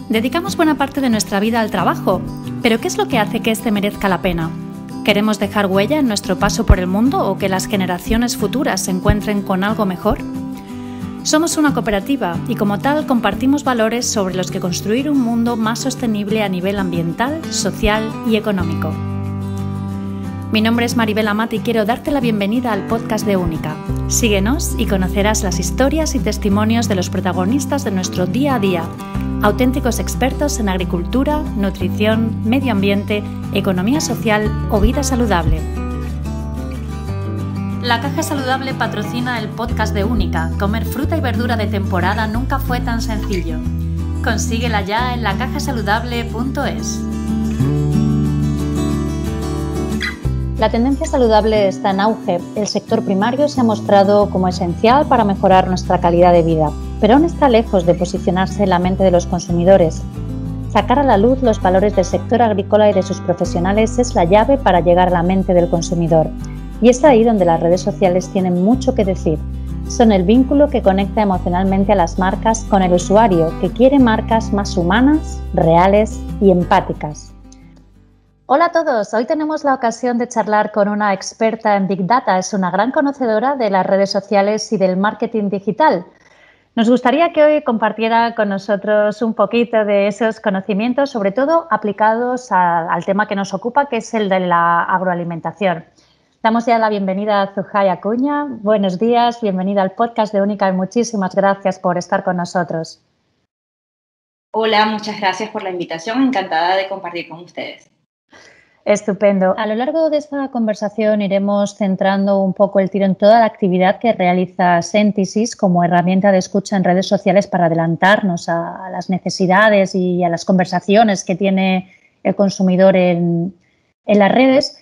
Dedicamos buena parte de nuestra vida al trabajo, pero ¿qué es lo que hace que este merezca la pena? ¿Queremos dejar huella en nuestro paso por el mundo o que las generaciones futuras se encuentren con algo mejor? Somos una cooperativa y como tal compartimos valores sobre los que construir un mundo más sostenible a nivel ambiental, social y económico. Mi nombre es Maribel Amat y quiero darte la bienvenida al podcast de Única. Síguenos y conocerás las historias y testimonios de los protagonistas de nuestro día a día, auténticos expertos en agricultura, nutrición, medio ambiente, economía social o vida saludable. La Caja Saludable patrocina el podcast de Única. Comer fruta y verdura de temporada nunca fue tan sencillo. Consíguela ya en lacajasaludable.es. La tendencia saludable está en auge. El sector primario se ha mostrado como esencial para mejorar nuestra calidad de vida, pero aún está lejos de posicionarse en la mente de los consumidores. Sacar a la luz los valores del sector agrícola y de sus profesionales es la llave para llegar a la mente del consumidor. Y es ahí donde las redes sociales tienen mucho que decir. Son el vínculo que conecta emocionalmente a las marcas con el usuario, que quiere marcas más humanas, reales y empáticas. Hola a todos, hoy tenemos la ocasión de charlar con una experta en Big Data. Es una gran conocedora de las redes sociales y del marketing digital. Nos gustaría que hoy compartiera con nosotros un poquito de esos conocimientos, sobre todo aplicados al tema que nos ocupa, que es el de la agroalimentación. Damos ya la bienvenida a Zuhai Acuña. Buenos días, bienvenida al podcast de Única y muchísimas gracias por estar con nosotros. Hola, muchas gracias por la invitación. Encantada de compartir con ustedes. Estupendo. A lo largo de esta conversación iremos centrando un poco el tiro en toda la actividad que realiza Sentisys como herramienta de escucha en redes sociales para adelantarnos a las necesidades y a las conversaciones que tiene el consumidor en las redes.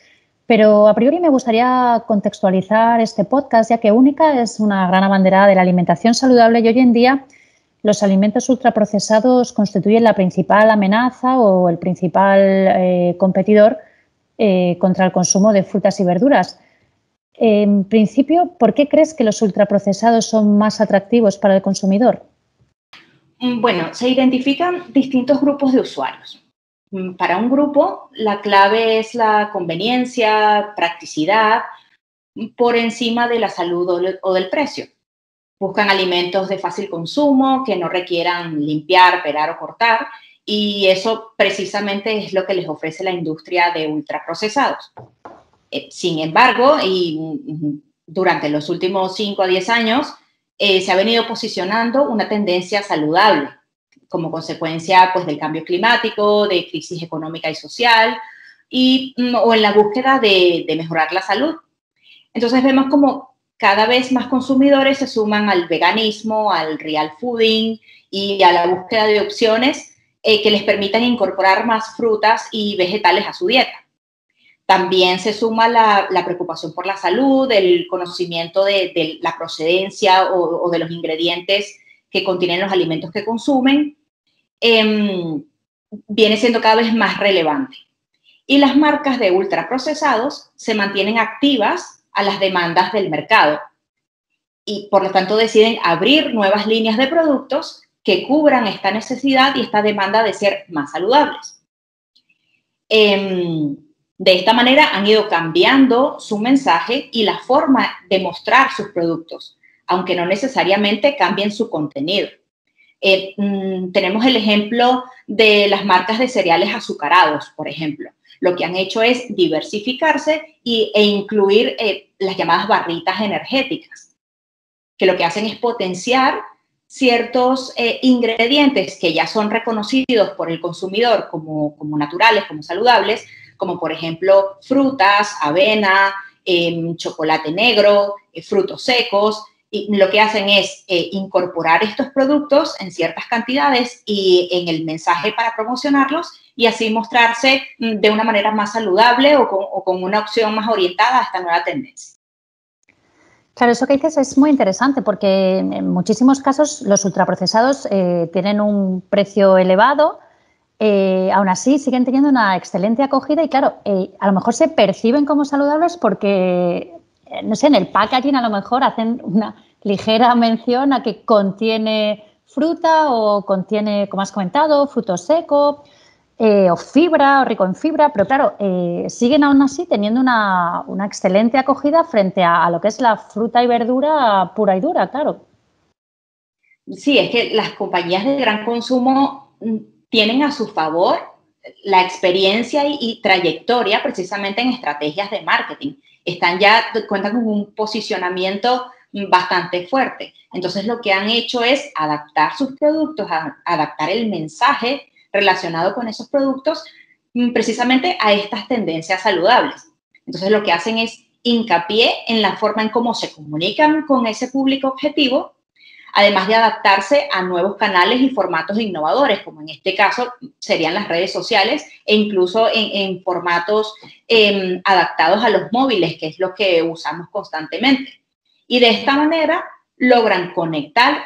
Pero a priori me gustaría contextualizar este podcast, ya que Única es una gran abanderada de la alimentación saludable y hoy en día los alimentos ultraprocesados constituyen la principal amenaza o el principal competidor contra el consumo de frutas y verduras. En principio, ¿por qué crees que los ultraprocesados son más atractivos para el consumidor? Bueno, se identifican distintos grupos de usuarios. Para un grupo, la clave es la conveniencia, practicidad, por encima de la salud o del precio. Buscan alimentos de fácil consumo, que no requieran limpiar, pelar o cortar, y eso precisamente es lo que les ofrece la industria de ultraprocesados. Sin embargo, y durante los últimos 5 a 10 años, se ha venido posicionando una tendencia saludable como consecuencia pues, del cambio climático, de crisis económica y social, o en la búsqueda de mejorar la salud. Entonces vemos como cada vez más consumidores se suman al veganismo, al real fooding y a la búsqueda de opciones que les permitan incorporar más frutas y vegetales a su dieta. También se suma la preocupación por la salud, el conocimiento de la procedencia o de los ingredientes que contienen los alimentos que consumen, viene siendo cada vez más relevante. Y las marcas de ultraprocesados se mantienen activas a las demandas del mercado y por lo tanto deciden abrir nuevas líneas de productos que cubran esta necesidad y esta demanda de ser más saludables. De esta manera han ido cambiando su mensaje y la forma de mostrar sus productos, aunque no necesariamente cambien su contenido. Tenemos el ejemplo de las marcas de cereales azucarados, por ejemplo. Lo que han hecho es diversificarse e incluir las llamadas barritas energéticas, que lo que hacen es potenciar ciertos ingredientes que ya son reconocidos por el consumidor como naturales, como saludables, como por ejemplo frutas, avena, chocolate negro, frutos secos. Y lo que hacen es incorporar estos productos en ciertas cantidades y en el mensaje para promocionarlos y así mostrarse de una manera más saludable o con una opción más orientada a esta nueva tendencia. Claro, eso que dices es muy interesante porque en muchísimos casos los ultraprocesados tienen un precio elevado, aún así siguen teniendo una excelente acogida y claro, a lo mejor se perciben como saludables porque no sé, en el packaging a lo mejor hacen una ligera mención a que contiene fruta o contiene, como has comentado, fruto seco o fibra o rico en fibra, pero claro, siguen aún así teniendo una excelente acogida frente a lo que es la fruta y verdura pura y dura, claro. Sí, es que las compañías de gran consumo tienen a su favor la experiencia y trayectoria precisamente en estrategias de marketing. Cuentan con un posicionamiento bastante fuerte. Entonces, lo que han hecho es adaptar sus productos, adaptar el mensaje relacionado con esos productos precisamente a estas tendencias saludables. Entonces, lo que hacen es hincapié en la forma en cómo se comunican con ese público objetivo, además de adaptarse a nuevos canales y formatos innovadores, como en este caso serían las redes sociales e incluso en formatos adaptados a los móviles, que es lo que usamos constantemente. Y de esta manera logran conectar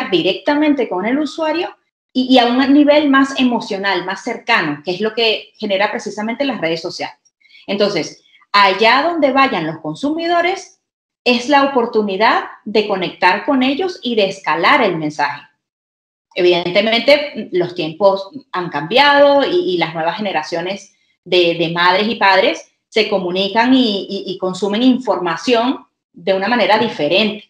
directamente con el usuario y a un nivel más emocional, más cercano, que es lo que genera precisamente las redes sociales. Entonces, allá donde vayan los consumidores, es la oportunidad de conectar con ellos y de escalar el mensaje. Evidentemente, los tiempos han cambiado y las nuevas generaciones de madres y padres se comunican y consumen información de una manera diferente.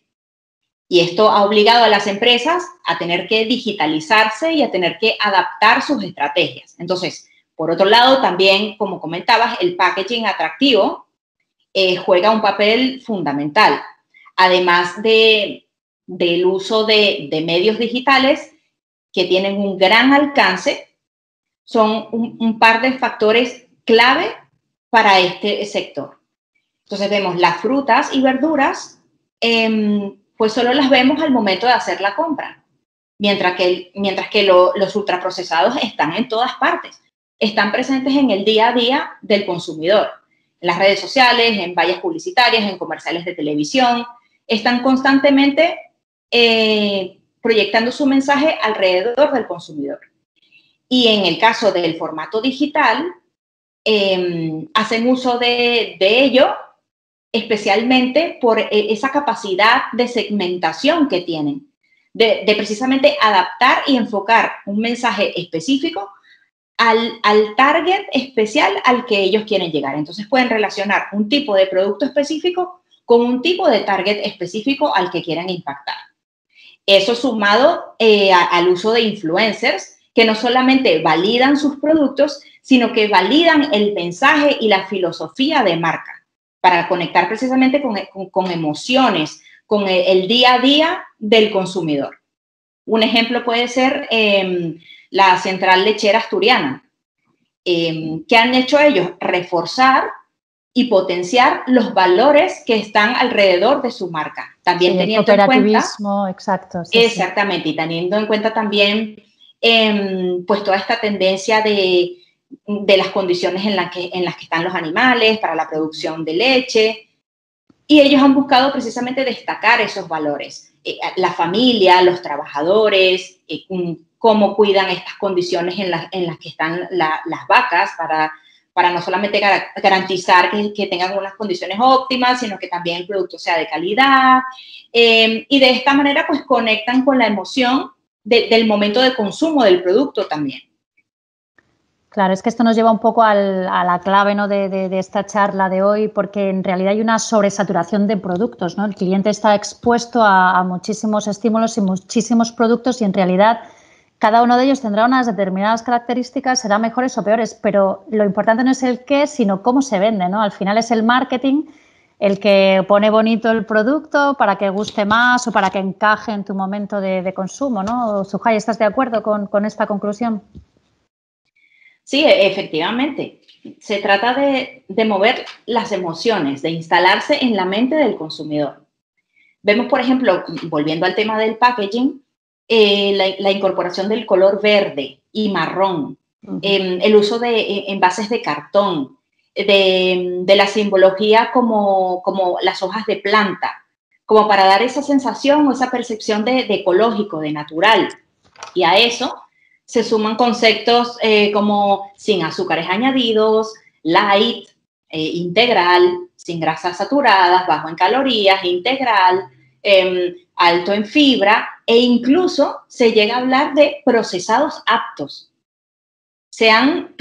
Y esto ha obligado a las empresas a tener que digitalizarse y a tener que adaptar sus estrategias. Entonces, por otro lado, también, como comentabas, el packaging atractivo juega un papel fundamental. Además del uso de medios digitales que tienen un gran alcance, son un par de factores clave para este sector. Entonces vemos las frutas y verduras, pues solo las vemos al momento de hacer la compra, mientras que los ultraprocesados están en todas partes, están presentes en el día a día del consumidor. En las redes sociales, en vallas publicitarias, en comerciales de televisión, están constantemente proyectando su mensaje alrededor del consumidor. Y en el caso del formato digital, hacen uso de ello especialmente por esa capacidad de segmentación que tienen, de precisamente adaptar y enfocar un mensaje específico al target especial al que ellos quieren llegar. Entonces pueden relacionar un tipo de producto específico con un tipo de target específico al que quieran impactar. Eso sumado al uso de influencers que no solamente validan sus productos, sino que validan el mensaje y la filosofía de marca para conectar precisamente con emociones, con el día a día del consumidor. Un ejemplo puede ser la Central Lechera Asturiana. ¿Qué han hecho ellos? Reforzar y potenciar los valores que están alrededor de su marca. También sí, teniendo en cuenta... Exacto. Sí, exactamente, sí. Y teniendo en cuenta también pues toda esta tendencia de las condiciones en las que están los animales para la producción de leche. Y ellos han buscado precisamente destacar esos valores. La familia, los trabajadores, cómo cuidan estas condiciones en las que están las vacas para no solamente garantizar que tengan unas condiciones óptimas, sino que también el producto sea de calidad. Y de esta manera, pues, conectan con la emoción del momento de consumo del producto también. Claro, es que esto nos lleva un poco a la clave, ¿no?, de esta charla de hoy, porque en realidad hay una sobresaturación de productos, ¿no? El cliente está expuesto a muchísimos estímulos y muchísimos productos y en realidad cada uno de ellos tendrá unas determinadas características, serán mejores o peores, pero lo importante no es el qué, sino cómo se vende, ¿no? Al final es el marketing el que pone bonito el producto para que guste más o para que encaje en tu momento de consumo, ¿no? Sujay, ¿estás de acuerdo con esta conclusión? Sí, efectivamente. Se trata de mover las emociones, de instalarse en la mente del consumidor. Vemos, por ejemplo, volviendo al tema del packaging, la incorporación del color verde y marrón, el uso de envases de cartón, de la simbología como las hojas de planta, como para dar esa sensación o esa percepción de ecológico, de natural. Y a eso se suman conceptos como sin azúcares añadidos, light, integral, sin grasas saturadas, bajo en calorías, integral, alto en fibra, e incluso se llega a hablar de procesados aptos. Han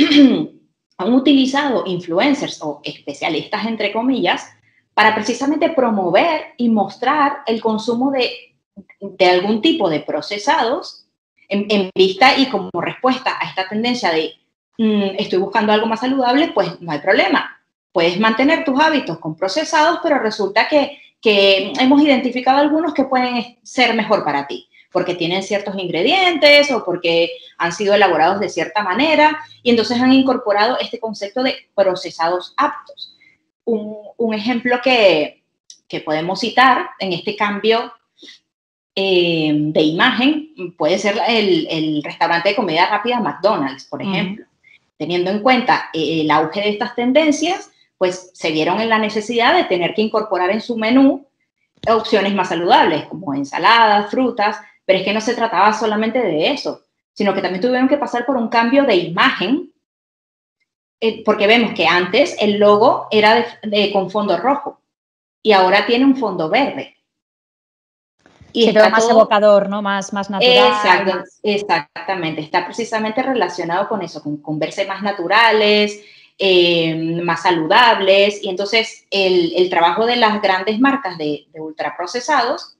utilizado influencers o especialistas, entre comillas, para precisamente promover y mostrar el consumo de algún tipo de procesados en vista y como respuesta a esta tendencia de estoy buscando algo más saludable, pues no hay problema. Puedes mantener tus hábitos con procesados, pero resulta que hemos identificado algunos que pueden ser mejor para ti, porque tienen ciertos ingredientes o porque han sido elaborados de cierta manera, y entonces han incorporado este concepto de procesados aptos. Un ejemplo que podemos citar en este cambio de imagen puede ser el restaurante de comida rápida McDonald's, por ejemplo. Teniendo en cuenta el auge de estas tendencias, pues se vieron en la necesidad de tener que incorporar en su menú opciones más saludables, como ensaladas, frutas, pero es que no se trataba solamente de eso, sino que también tuvieron que pasar por un cambio de imagen, porque vemos que antes el logo era con fondo rojo y ahora tiene un fondo verde. Y sí, está más evocador, ¿no? Más natural. Exactamente. Está precisamente relacionado con eso, con verse más naturales, más saludables. Y entonces el trabajo de las grandes marcas de ultraprocesados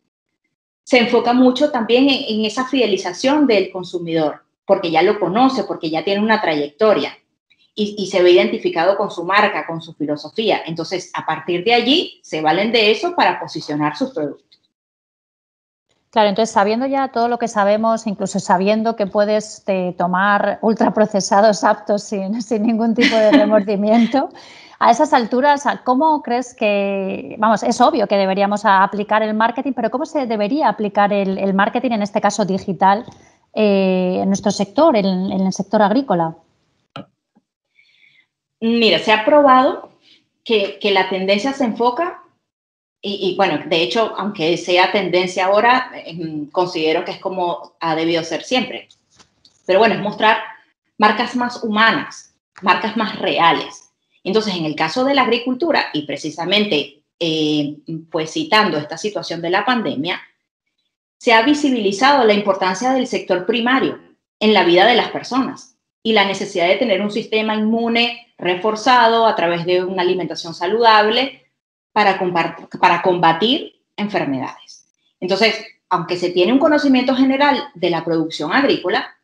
se enfoca mucho también en esa fidelización del consumidor, porque ya lo conoce, porque ya tiene una trayectoria y se ve identificado con su marca, con su filosofía. Entonces, a partir de allí, se valen de eso para posicionar sus productos. Claro, entonces sabiendo ya todo lo que sabemos, incluso sabiendo que puedes tomar ultraprocesados aptos sin ningún tipo de remordimiento, a esas alturas, ¿cómo crees que, vamos, es obvio que deberíamos aplicar el marketing, pero cómo se debería aplicar el marketing, en este caso digital, en nuestro sector, en el sector agrícola? Mira, se ha probado que la tendencia se enfoca y bueno, de hecho, aunque sea tendencia ahora, considero que es como ha debido ser siempre. Pero bueno, es mostrar marcas más humanas, marcas más reales. Entonces, en el caso de la agricultura, y precisamente pues citando esta situación de la pandemia, se ha visibilizado la importancia del sector primario en la vida de las personas y la necesidad de tener un sistema inmune reforzado a través de una alimentación saludable para combatir enfermedades. Entonces, aunque se tiene un conocimiento general de la producción agrícola,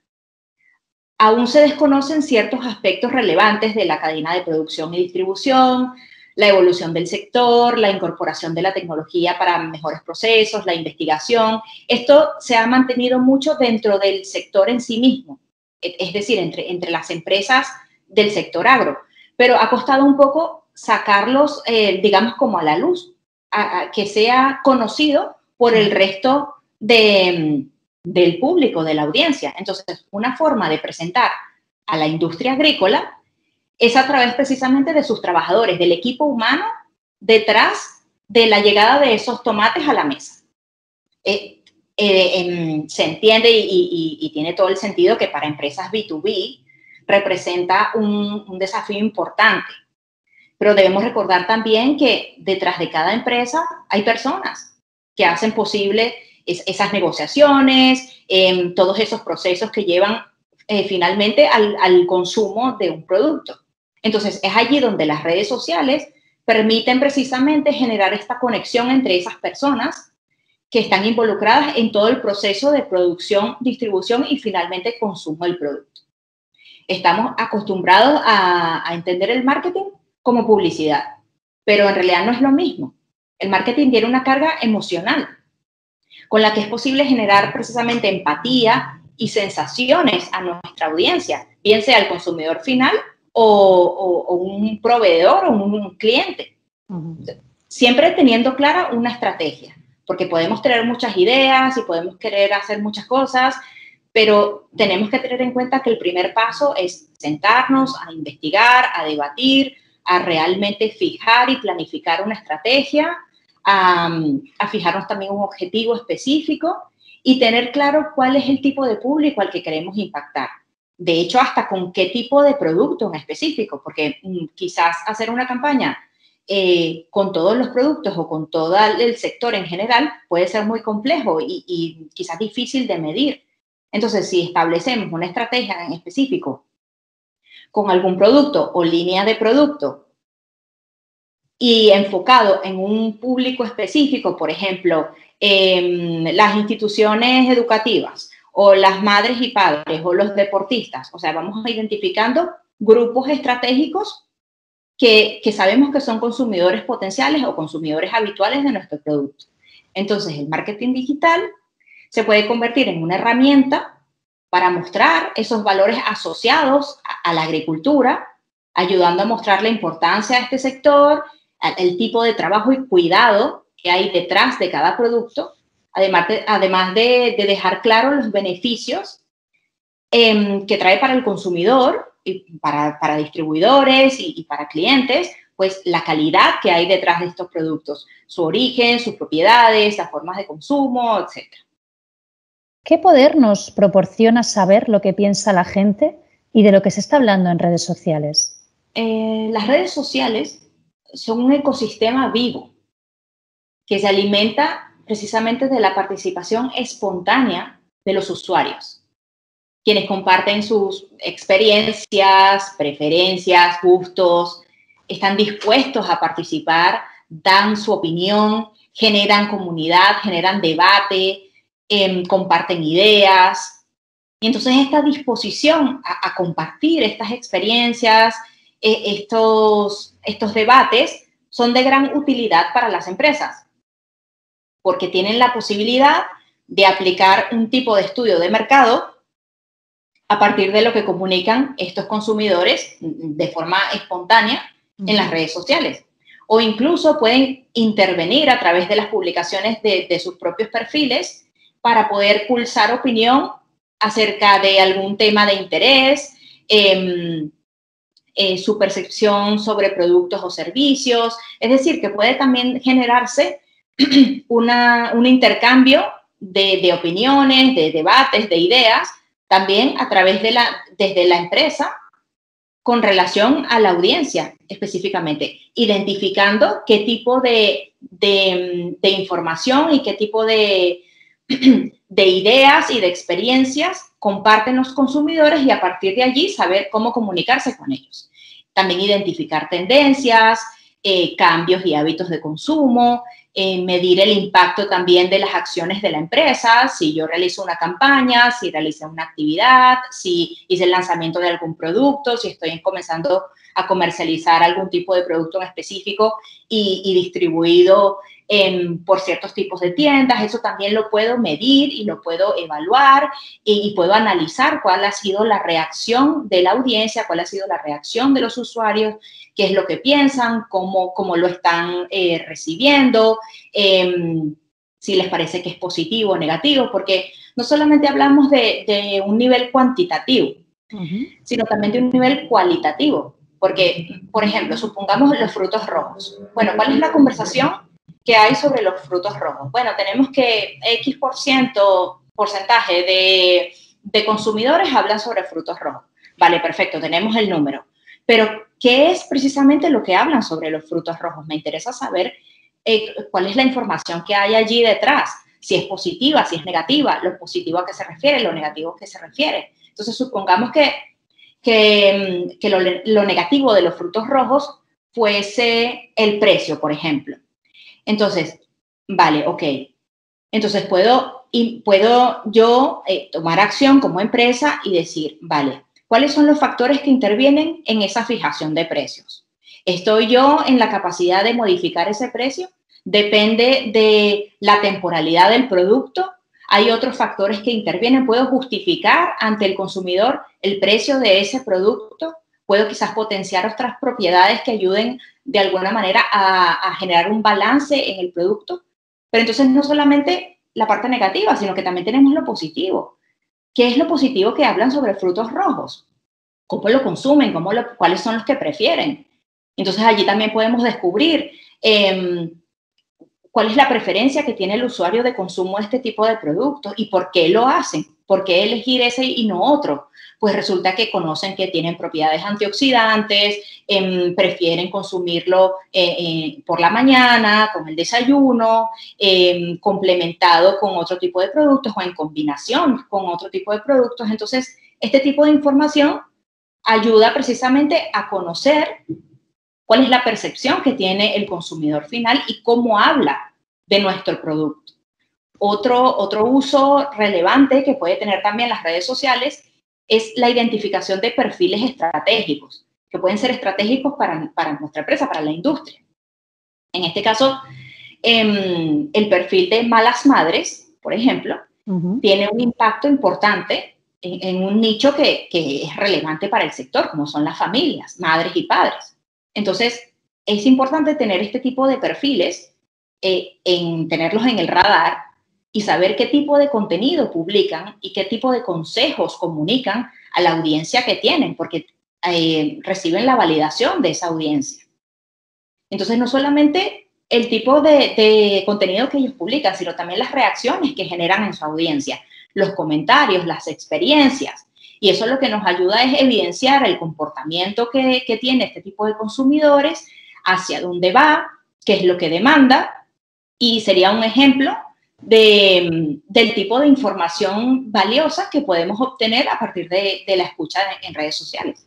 aún se desconocen ciertos aspectos relevantes de la cadena de producción y distribución, la evolución del sector, la incorporación de la tecnología para mejores procesos, la investigación. Esto se ha mantenido mucho dentro del sector en sí mismo, es decir, entre las empresas del sector agro, pero ha costado un poco sacarlos, digamos, como a la luz, a que sea conocido por el resto del público, de la audiencia. Entonces, una forma de presentar a la industria agrícola es a través precisamente de sus trabajadores, del equipo humano detrás de la llegada de esos tomates a la mesa. Se entiende y tiene todo el sentido que para empresas B2B representa un desafío importante. Pero debemos recordar también que detrás de cada empresa hay personas que hacen posible esas negociaciones, todos esos procesos que llevan finalmente al consumo de un producto. Entonces, es allí donde las redes sociales permiten precisamente generar esta conexión entre esas personas que están involucradas en todo el proceso de producción, distribución y finalmente consumo del producto. Estamos acostumbrados a entender el marketing como publicidad, pero en realidad no es lo mismo. El marketing tiene una carga emocional con la que es posible generar precisamente empatía y sensaciones a nuestra audiencia, bien sea el consumidor final o un proveedor o un cliente. Siempre teniendo clara una estrategia, porque podemos tener muchas ideas y podemos querer hacer muchas cosas, pero tenemos que tener en cuenta que el primer paso es sentarnos a investigar, a debatir, a realmente fijar y planificar una estrategia, a fijarnos también un objetivo específico y tener claro cuál es el tipo de público al que queremos impactar. De hecho, hasta con qué tipo de producto en específico, porque quizás hacer una campaña con todos los productos o con todo el sector en general puede ser muy complejo y quizás difícil de medir. Entonces, si establecemos una estrategia en específico con algún producto o línea de producto y enfocado en un público específico, por ejemplo, las instituciones educativas o las madres y padres o los deportistas, o sea, vamos identificando grupos estratégicos que sabemos que son consumidores potenciales o consumidores habituales de nuestro producto. Entonces, el marketing digital se puede convertir en una herramienta para mostrar esos valores asociados a la agricultura, ayudando a mostrar la importancia de este sector, el tipo de trabajo y cuidado que hay detrás de cada producto, además de dejar claro los beneficios que trae para el consumidor, y para distribuidores y para clientes, pues la calidad que hay detrás de estos productos, su origen, sus propiedades, las formas de consumo, etc. ¿Qué poder nos proporciona saber lo que piensa la gente y de lo que se está hablando en redes sociales? Las redes sociales son un ecosistema vivo que se alimenta precisamente de la participación espontánea de los usuarios, quienes comparten sus experiencias, preferencias, gustos, están dispuestos a participar, dan su opinión, generan comunidad, generan debate, comparten ideas. Y entonces esta disposición a compartir estas experiencias, estos debates, son de gran utilidad para las empresas, porque tienen la posibilidad de aplicar un tipo de estudio de mercado a partir de lo que comunican estos consumidores de forma espontánea en las redes sociales. O incluso pueden intervenir a través de las publicaciones de sus propios perfiles para poder pulsar opinión acerca de algún tema de interés, su percepción sobre productos o servicios. Es decir, que puede también generarse un intercambio de opiniones, de debates, de ideas, también a través desde la empresa con relación a la audiencia específicamente, identificando qué tipo de información y qué tipo de ideas y de experiencias comparten los consumidores y a partir de allí saber cómo comunicarse con ellos. También identificar tendencias, cambios y hábitos de consumo, medir el impacto también de las acciones de la empresa, si yo realizo una campaña, si realicé una actividad, si hice el lanzamiento de algún producto, si estoy comenzando a comercializar algún tipo de producto en específico y distribuido por ciertos tipos de tiendas. Eso también lo puedo medir y lo puedo evaluar y puedo analizar cuál ha sido la reacción de la audiencia, cuál ha sido la reacción de los usuarios, qué es lo que piensan, cómo lo están recibiendo, si les parece que es positivo o negativo, porque no solamente hablamos de un nivel cuantitativo, sino también de un nivel cualitativo. Porque, por ejemplo, supongamos los frutos rojos. Bueno, ¿cuál es la conversación que hay sobre los frutos rojos? Bueno, tenemos que porcentaje de consumidores hablan sobre frutos rojos. Vale, perfecto, tenemos el número. Pero, ¿qué es precisamente lo que hablan sobre los frutos rojos? Me interesa saber cuál es la información que hay allí detrás. Si es positiva, si es negativa, lo positivo a qué se refiere, lo negativo a qué se refiere. Entonces, supongamos que lo negativo de los frutos rojos fuese el precio, por ejemplo. Entonces, vale, ok. Entonces, puedo yo tomar acción como empresa y decir, vale, ¿cuáles son los factores que intervienen en esa fijación de precios? ¿Estoy yo en la capacidad de modificar ese precio? ¿Depende de la temporalidad del producto? ¿Hay otros factores que intervienen? ¿Puedo justificar ante el consumidor el precio de ese producto? ¿Puedo quizás potenciar otras propiedades que ayuden de alguna manera a generar un balance en el producto? Pero entonces no solamente la parte negativa, sino que también tenemos lo positivo. ¿Qué es lo positivo que hablan sobre frutos rojos? ¿Cómo lo consumen? ¿Cuáles son los que prefieren? Entonces allí también podemos descubrir cuál es la preferencia que tiene el usuario de consumo de este tipo de productos y por qué lo hacen. ¿Por qué elegir ese y no otro? Pues resulta que conocen que tienen propiedades antioxidantes, prefieren consumirlo por la mañana, con el desayuno, complementado con otro tipo de productos o en combinación con otro tipo de productos. Entonces, este tipo de información ayuda precisamente a conocer cuál es la percepción que tiene el consumidor final y cómo habla de nuestro producto. Otro uso relevante que puede tener también las redes sociales es la identificación de perfiles estratégicos, que pueden ser estratégicos para nuestra empresa, para la industria. En este caso, el perfil de malas madres, por ejemplo, tiene un impacto importante en un nicho que es relevante para el sector, como son las familias, madres y padres. Entonces, es importante tener este tipo de perfiles, tenerlos en el radar y saber qué tipo de contenido publican y qué tipo de consejos comunican a la audiencia que tienen, porque reciben la validación de esa audiencia. Entonces, no solamente el tipo de contenido que ellos publican, sino también las reacciones que generan en su audiencia, los comentarios, las experiencias. Y eso lo que nos ayuda es evidenciar el comportamiento que tiene este tipo de consumidores, hacia dónde va, qué es lo que demanda, y sería un ejemplo del tipo de información valiosa que podemos obtener a partir de la escucha en redes sociales.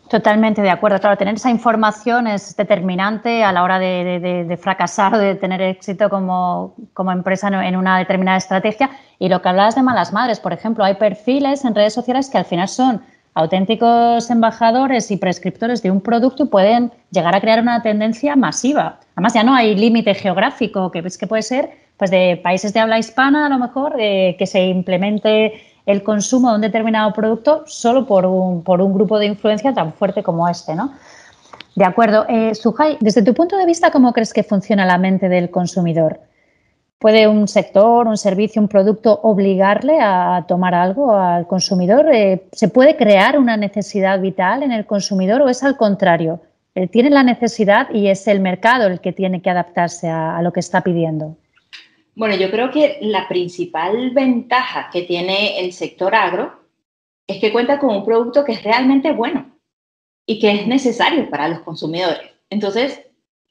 Totalmente de acuerdo. Claro, tener esa información es determinante a la hora de fracasar o de tener éxito como empresa en una determinada estrategia. Y lo que hablabas de malas madres, por ejemplo, hay perfiles en redes sociales que al final son auténticos embajadores y prescriptores de un producto y pueden llegar a crear una tendencia masiva. Además, ya no hay límite geográfico, que es que puede ser pues de países de habla hispana, a lo mejor, que se implemente el consumo de un determinado producto solo por un grupo de influencia tan fuerte como este, ¿no? De acuerdo. Suhai, desde tu punto de vista, ¿cómo crees que funciona la mente del consumidor? ¿Puede un sector, un servicio, un producto obligarle a tomar algo al consumidor? ¿Se puede crear una necesidad vital en el consumidor o es al contrario? Tiene la necesidad y es el mercado el que tiene que adaptarse a lo que está pidiendo. Bueno, yo creo que la principal ventaja que tiene el sector agro es que cuenta con un producto que es realmente bueno y que es necesario para los consumidores. Entonces,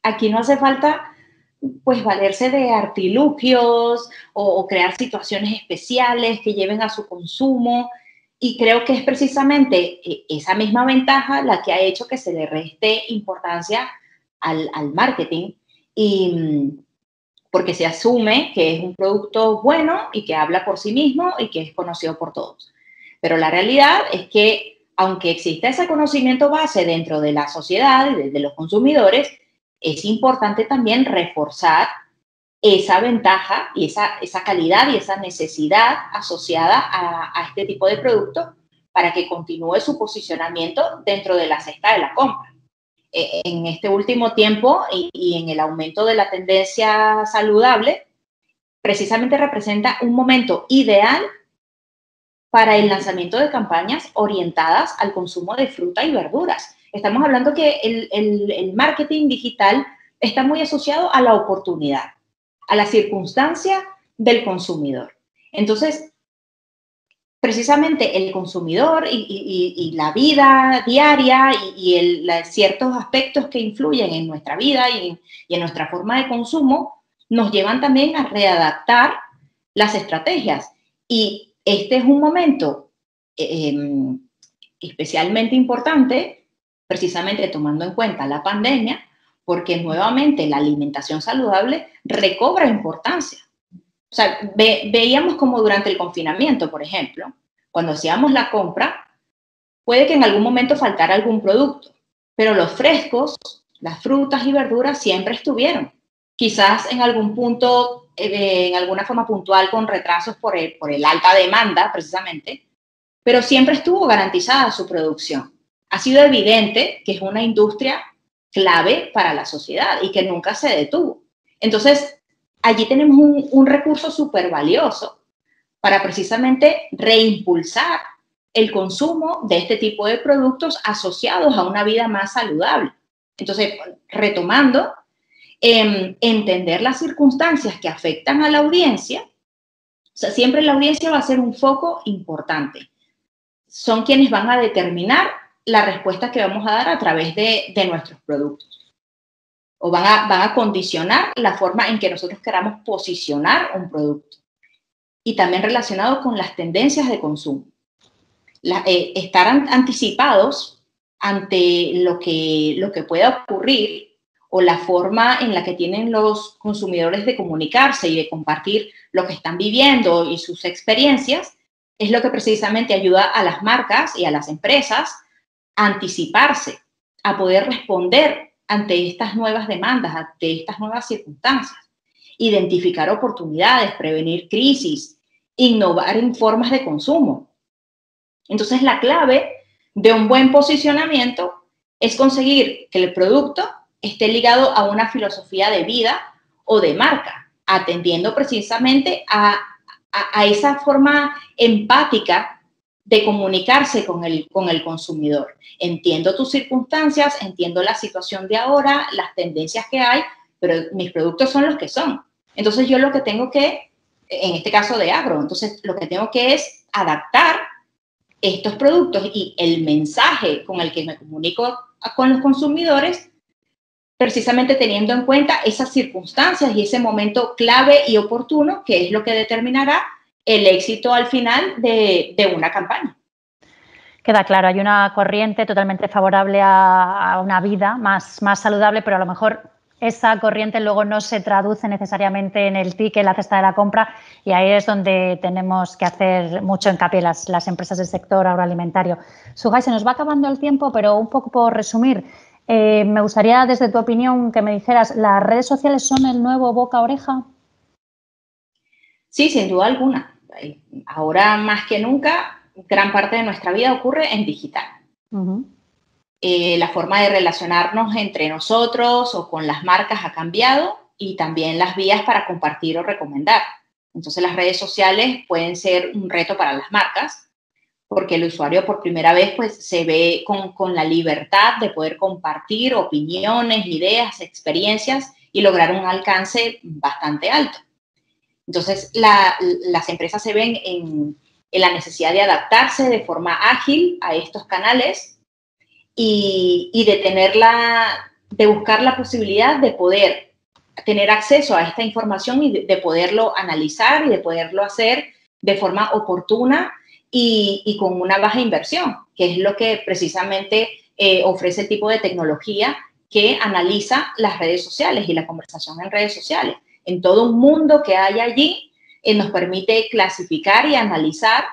aquí no hace falta pues valerse de artilugios o crear situaciones especiales que lleven a su consumo. Y creo que es precisamente esa misma ventaja la que ha hecho que se le reste importancia al marketing, y porque se asume que es un producto bueno y que habla por sí mismo y que es conocido por todos. Pero la realidad es que, aunque exista ese conocimiento base dentro de la sociedad y de los consumidores, es importante también reforzar esa ventaja y esa calidad y esa necesidad asociada a este tipo de producto para que continúe su posicionamiento dentro de la cesta de la compra. En este último tiempo y en el aumento de la tendencia saludable, precisamente representa un momento ideal para el lanzamiento de campañas orientadas al consumo de fruta y verduras. Estamos hablando que el marketing digital está muy asociado a la oportunidad, a la circunstancia del consumidor. Entonces, precisamente el consumidor y la vida diaria y ciertos aspectos que influyen en nuestra vida y en nuestra forma de consumo nos llevan también a readaptar las estrategias. Y este es un momento especialmente importante, precisamente tomando en cuenta la pandemia, porque nuevamente la alimentación saludable recobra importancia. O sea, veíamos como durante el confinamiento, por ejemplo, cuando hacíamos la compra, puede que en algún momento faltara algún producto, pero los frescos, las frutas y verduras siempre estuvieron. Quizás en algún punto, en alguna forma puntual, con retrasos por el alta demanda, precisamente, pero siempre estuvo garantizada su producción. Ha sido evidente que es una industria clave para la sociedad y que nunca se detuvo. Entonces, allí tenemos un recurso súper valioso para precisamente reimpulsar el consumo de este tipo de productos asociados a una vida más saludable. Entonces, retomando, entender las circunstancias que afectan a la audiencia sea, siempre la audiencia va a ser un foco importante. Son quienes van a determinar la respuesta que vamos a dar a través de nuestros productos. O van a condicionar la forma en que nosotros queramos posicionar un producto. Y también relacionado con las tendencias de consumo. Estar anticipados ante lo que pueda ocurrir o la forma en la que tienen los consumidores de comunicarse y de compartir lo que están viviendo y sus experiencias, es lo que precisamente ayuda a las marcas y a las empresas a anticiparse, a poder responder ante estas nuevas demandas, ante estas nuevas circunstancias, identificar oportunidades, prevenir crisis, innovar en formas de consumo. Entonces, la clave de un buen posicionamiento es conseguir que el producto esté ligado a una filosofía de vida o de marca, atendiendo precisamente a esa forma empática de comunicarse con el consumidor. Entiendo tus circunstancias, entiendo la situación de ahora, las tendencias que hay, pero mis productos son los que son. Entonces, yo lo que tengo que, en este caso de agro, entonces lo que tengo que es adaptar estos productos y el mensaje con el que me comunico con los consumidores, precisamente teniendo en cuenta esas circunstancias y ese momento clave y oportuno, que es lo que determinará el éxito al final de una campaña. Queda claro, hay una corriente totalmente favorable a una vida más saludable, pero a lo mejor esa corriente luego no se traduce necesariamente en el ticket, la cesta de la compra, y ahí es donde tenemos que hacer mucho hincapié las empresas del sector agroalimentario. Sugay, se nos va acabando el tiempo, pero un poco por resumir, me gustaría, desde tu opinión, que me dijeras, ¿las redes sociales son el nuevo boca a oreja? Sí, sin duda alguna. Ahora más que nunca, gran parte de nuestra vida ocurre en digital. Uh-huh. La forma de relacionarnos entre nosotros o con las marcas ha cambiado y también las vías para compartir o recomendar. Entonces, las redes sociales pueden ser un reto para las marcas porque el usuario por primera vez pues, se ve con la libertad de poder compartir opiniones, ideas, experiencias y lograr un alcance bastante alto. Entonces, las empresas se ven en la necesidad de adaptarse de forma ágil a estos canales y de buscar la posibilidad de poder tener acceso a esta información y de poderlo analizar y de poderlo hacer de forma oportuna y con una baja inversión, que es lo que precisamente ofrece el tipo de tecnología que analiza las redes sociales y la conversación en redes sociales. En todo un mundo que hay allí, nos permite clasificar y analizar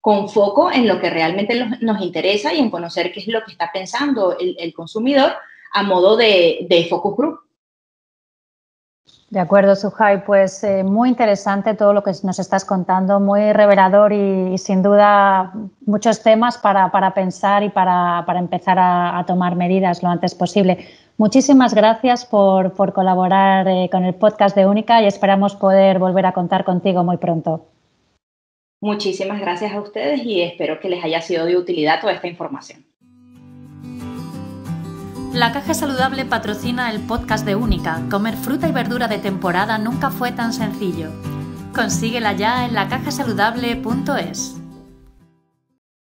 con foco en lo que realmente nos interesa y en conocer qué es lo que está pensando el consumidor a modo de focus group. De acuerdo, Sugay, pues muy interesante todo lo que nos estás contando, muy revelador y sin duda muchos temas para pensar y para empezar a tomar medidas lo antes posible. Muchísimas gracias por colaborar con el podcast de Única y esperamos poder volver a contar contigo muy pronto. Muchísimas gracias a ustedes y espero que les haya sido de utilidad toda esta información. La Caja Saludable patrocina el podcast de Única. Comer fruta y verdura de temporada nunca fue tan sencillo. Consíguela ya en lacajasaludable.es.